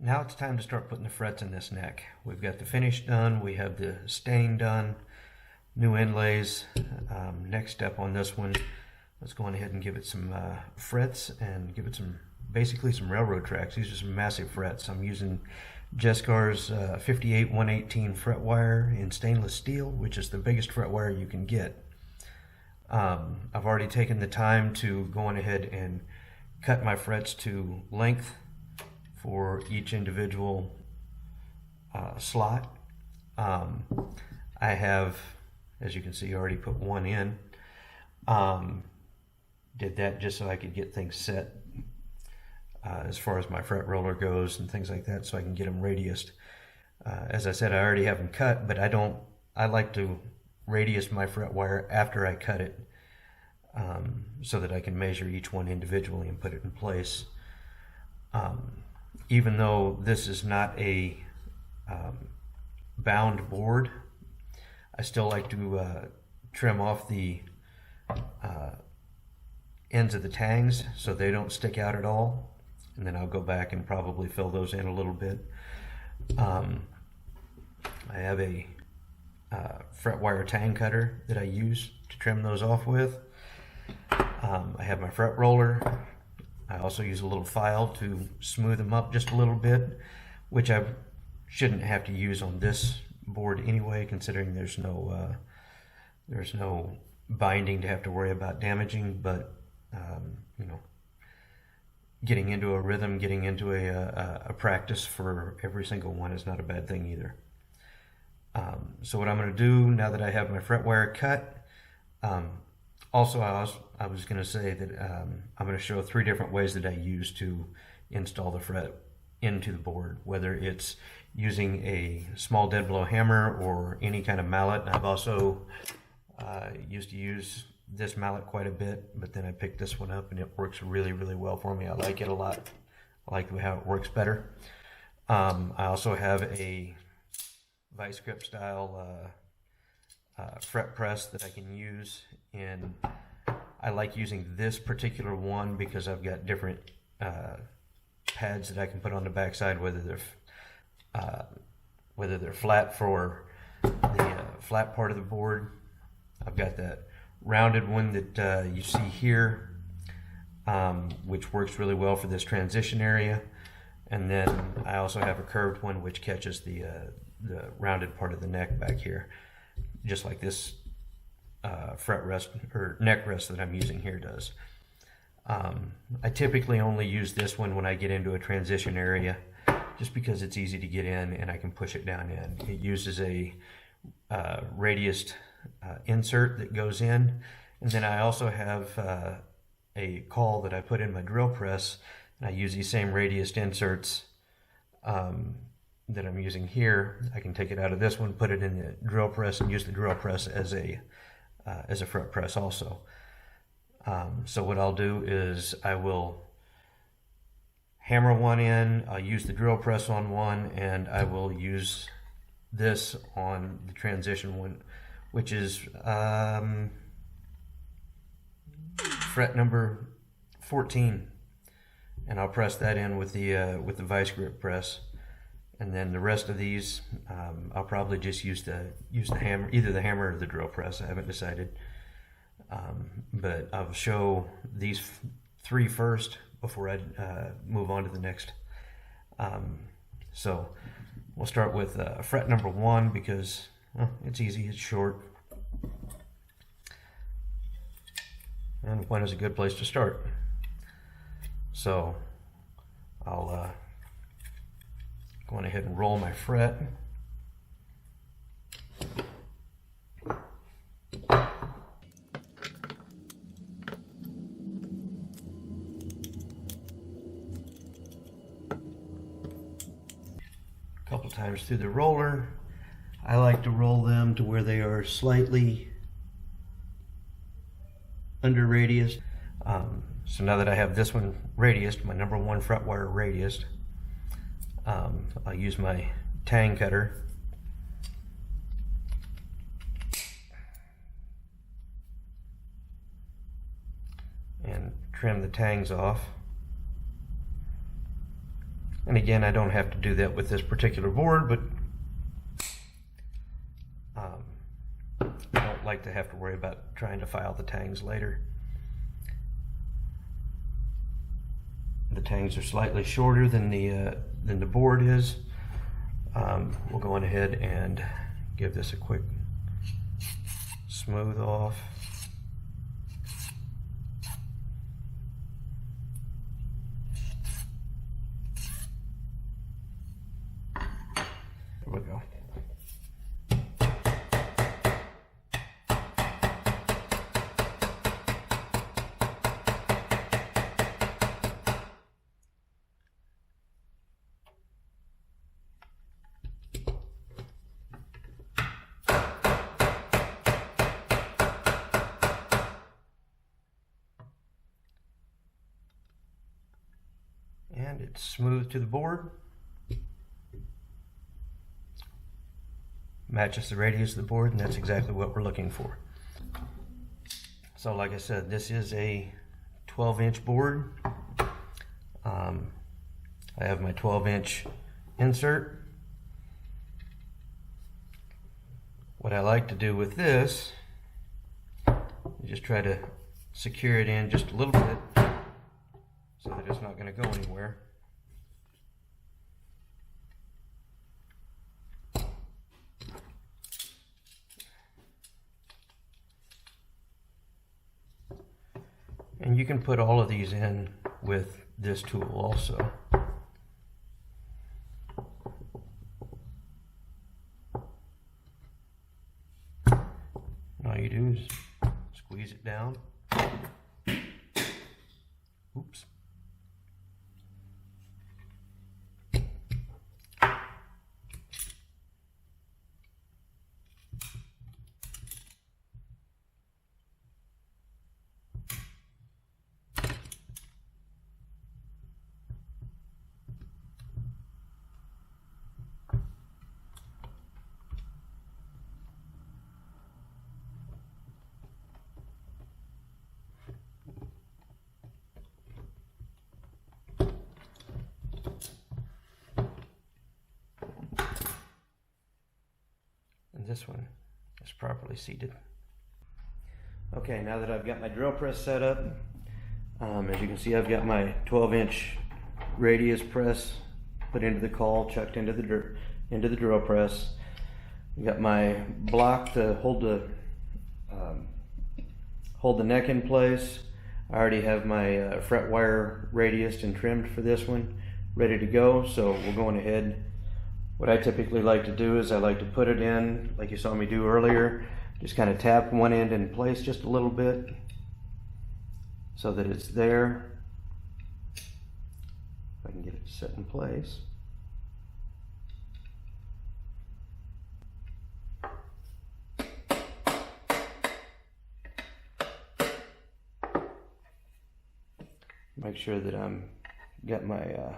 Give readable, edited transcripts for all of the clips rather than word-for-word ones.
Now it's time to start putting the frets in this neck. We've got the finish done, we have the stain done, new inlays. Next step on this one, let's go on ahead and give it some frets and give it basically some railroad tracks. These are some massive frets. I'm using Jescar's 58 118 fret wire in stainless steel, which is the biggest fret wire you can get. I've already taken the time to go on ahead and cut my frets to length for each individual slot. I have, as you can see, already put one in. Did that just so I could get things set as far as my fret roller goes and things like that, so I can get them radiused. As I said, I already have them cut, but I like to radius my fret wire after I cut it, so that I can measure each one individually and put it in place. Even though this is not a bound board, I still like to trim off the ends of the tangs so they don't stick out at all, and then I'll go back and probably fill those in a little bit. I have a fret wire tang cutter that I use to trim those off with. I have my fret roller. I also use a little file to smooth them up just a little bit, which I shouldn't have to use on this board anyway, considering there's no binding to have to worry about damaging. But you know, getting into a rhythm, getting into a practice for every single one is not a bad thing either. So what I'm going to do now that I have my fret wire cut, also I was going to say that I'm going to show 3 different ways that I use to install the fret into the board, whether it's using a small dead blow hammer or any kind of mallet. And I've also used to use this mallet quite a bit, but then I picked this one up and it works really, really well for me. I like it a lot. I like how it works better. I also have a vice grip style fret press that I can use, and I like using this particular one because I've got different pads that I can put on the backside, whether they're flat for the flat part of the board. I've got that rounded one that you see here, which works really well for this transition area, and then I also have a curved one which catches the rounded part of the neck back here, just like this fret rest or neck rest that I'm using here does. I typically only use this one when I get into a transition area, just because it's easy to get in and I can push it down in. It uses a radiused insert that goes in, and then I also have a caul that I put in my drill press, and I use these same radiused inserts that I'm using here. I can take it out of this one, put it in the drill press, and use the drill press as a fret press also. So what I'll do is I will hammer one in, I'll use the drill press on one, and I will use this on the transition one, which is fret number 14, and I'll press that in with the vice grip press. And then the rest of these, I'll probably just use the hammer, either the hammer or the drill press. I haven't decided, but I'll show these 3 first before I move on to the next. So we'll start with fret number 1 because it's easy, it's short, and 1 is a good place to start. So I'll go on ahead and roll my fret. A couple times through the roller. I like to roll them to where they are slightly under radius. So now that I have this one radiused, my number 1 fret wire radiused, I'll use my tang cutter and trim the tangs off. And again, I don't have to do that with this particular board, but I don't like to have to worry about trying to file the tangs later. The tangs are slightly shorter than the board is. We'll go on ahead and give this a quick smooth off. Here we go. And it's smooth to the board. Matches the radius of the board, and that's exactly what we're looking for. So like I said, this is a 12-inch board. I have my 12-inch insert. What I like to do with this is just try to secure it in just a little bit so that it's not going to go anywhere. And you can put all of these in with this tool also. All you do is squeeze it down. Oops. This one is properly seated. Okay, now that I've got my drill press set up, as you can see, I've got my 12-inch radius press put into the caul, chucked into the drill press. I've got my block to hold the neck in place. I already have my fret wire radiused and trimmed for this one, ready to go. So we're going ahead. What I typically like to do is I like to put it in, like you saw me do earlier, just kind of tap one end in place just a little bit so that it's there. If I can get it set in place. Make sure that I'm got my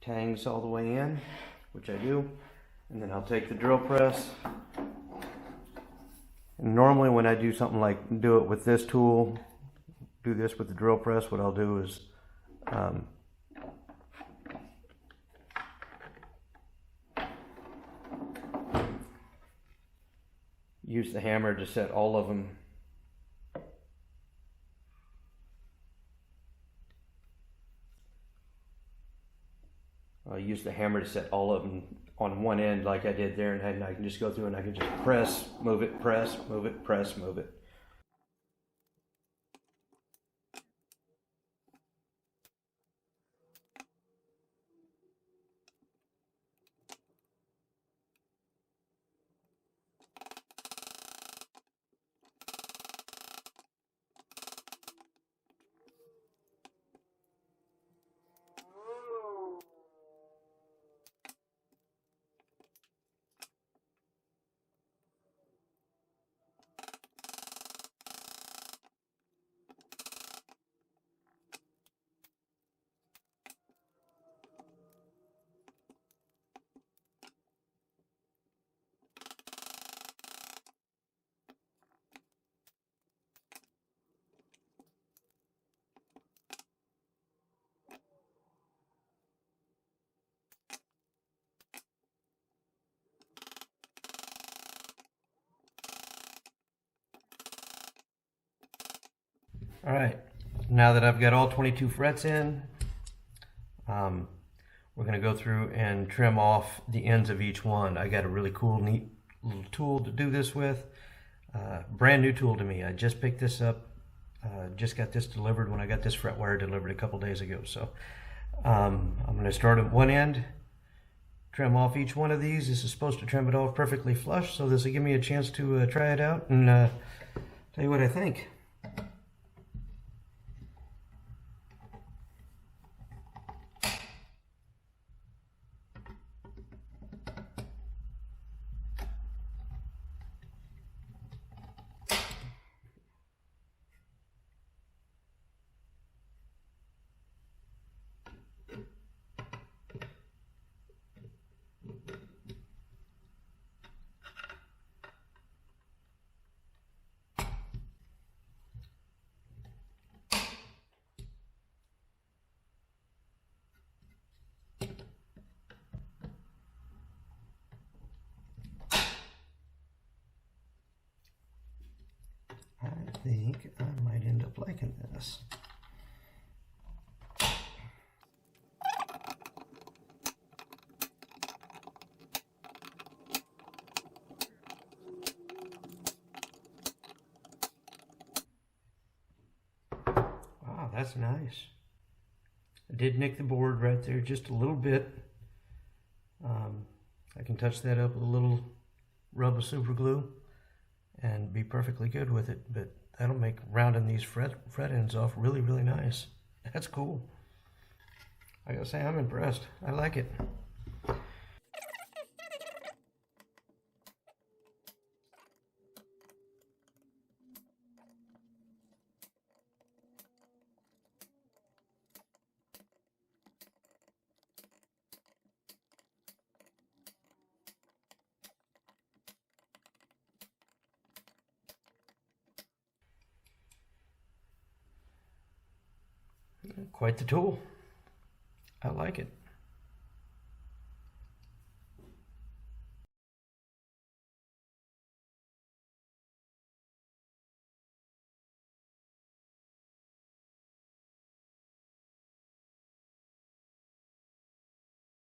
tangs all the way in, which I do, and then I'll take the drill press. And normally when I do something like do it with this tool, do this with the drill press, what I'll do is use the hammer to set all of them use the hammer to set all of them on one end like I did there, and I can just go through and I can just press, move it, press, move it, press, move it. All right, now that I've got all 22 frets in, we're going to go through and trim off the ends of each one. I got a really cool, neat little tool to do this with. Brand new tool to me. I just picked this up. Just got this delivered when I got this fret wire delivered a couple days ago. So I'm going to start at one end, trim off each one of these. This is supposed to trim it off perfectly flush, so this will give me a chance to try it out and tell you what I think. I think I might end up liking this. Wow, that's nice. I did nick the board right there just a little bit. I can touch that up with a little rub of super glue and be perfectly good with it, but that'll make rounding these fret ends off really, really nice. That's cool. I gotta say, I'm impressed. I like it. Quite the tool. I like it.